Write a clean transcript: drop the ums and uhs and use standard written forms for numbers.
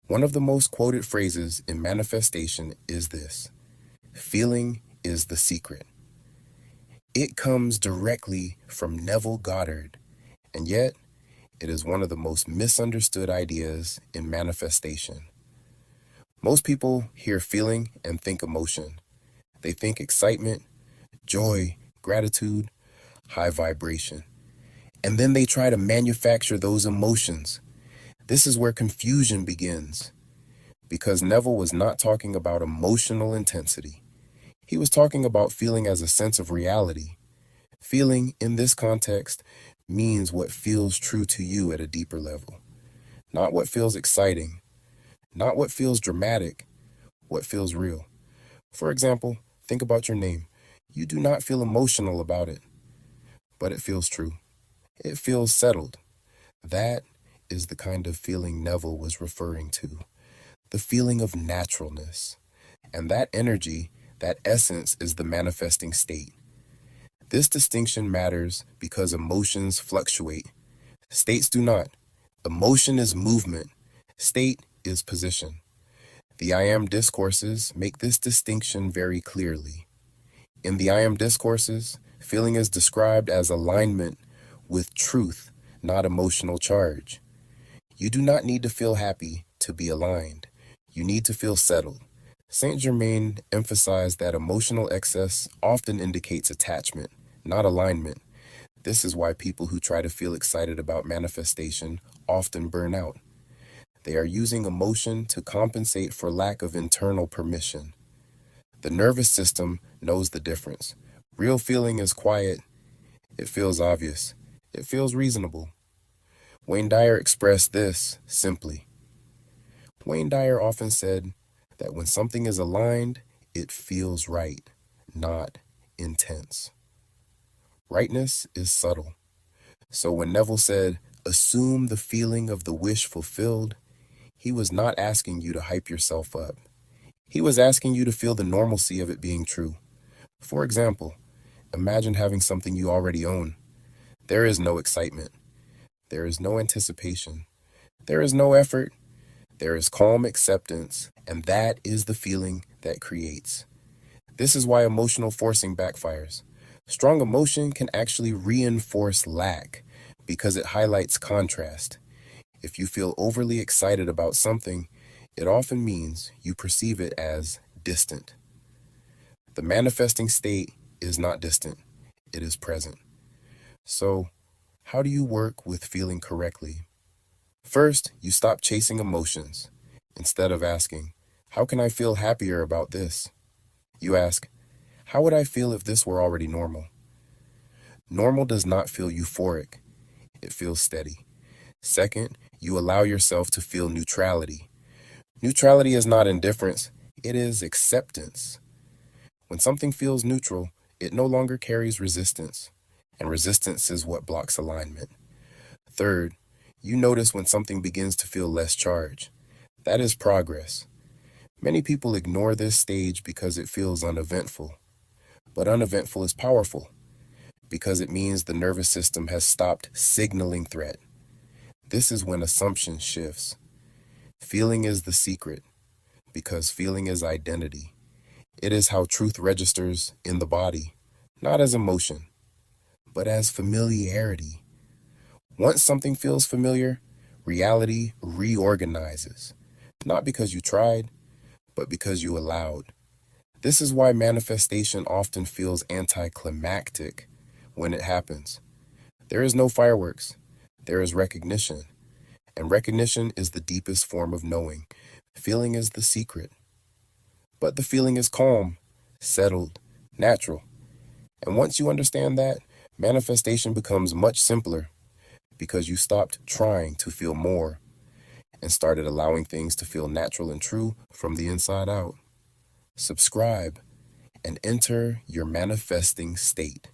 One of the most quoted phrases in manifestation is this: feeling is the secret. It comes directly from Neville Goddard, and yet it is one of the most misunderstood ideas in manifestation. Most people hear feeling and think emotion. They think excitement, joy, gratitude, high vibration. And then they try to manufacture those emotions. This is where confusion begins, because Neville was not talking about emotional intensity. He was talking about feeling as a sense of reality. Feeling, in this context, means what feels true to you at a deeper level. Not what feels exciting, not what feels dramatic, what feels real. For example, think about your name. You do not feel emotional about it, but it feels true. It feels settled. That is the kind of feeling Neville was referring to. The feeling of naturalness. And that energy, that essence, is the manifesting state. This distinction matters because emotions fluctuate. States do not. Emotion is movement. State is position. The I Am discourses make this distinction very clearly. In the I Am discourses, feeling is described as alignment with truth, not emotional charge. You do not need to feel happy to be aligned. You need to feel settled. Saint Germain emphasized that emotional excess often indicates attachment, not alignment. This is why people who try to feel excited about manifestation often burn out. They are using emotion to compensate for lack of internal permission. The nervous system knows the difference. Real feeling is quiet. It feels obvious. It feels reasonable. Wayne Dyer expressed this simply. Wayne Dyer often said that when something is aligned, it feels right, not intense. Rightness is subtle. So when Neville said, assume the feeling of the wish fulfilled, he was not asking you to hype yourself up. He was asking you to feel the normalcy of it being true. For example, imagine having something you already own. There is no excitement. There is no anticipation. There is no effort. There is calm acceptance, and that is the feeling that creates. This is why emotional forcing backfires. Strong emotion can actually reinforce lack because it highlights contrast. If you feel overly excited about something, it often means you perceive it as distant. The manifesting state is not distant, it is present. So, how do you work with feeling correctly? First, you stop chasing emotions. Instead of asking, how can I feel happier about this? You ask, how would I feel if this were already normal? Normal does not feel euphoric, it feels steady. Second, you allow yourself to feel neutrality. Neutrality is not indifference, it is acceptance. When something feels neutral, it no longer carries resistance, and resistance is what blocks alignment. Third, you notice when something begins to feel less charge. That is progress. Many people ignore this stage because it feels uneventful. But uneventful is powerful because it means the nervous system has stopped signaling threat. This is when assumption shifts. Feeling is the secret because feeling is identity. It is how truth registers in the body, not as emotion, but as familiarity. Once something feels familiar, reality reorganizes, not because you tried, but because you allowed. This is why manifestation often feels anticlimactic when it happens. There is no fireworks, there is recognition, and recognition is the deepest form of knowing. Feeling is the secret. But the feeling is calm, settled, natural. And once you understand that, manifestation becomes much simpler because you stopped trying to feel more and started allowing things to feel natural and true from the inside out. Subscribe and enter your manifesting state.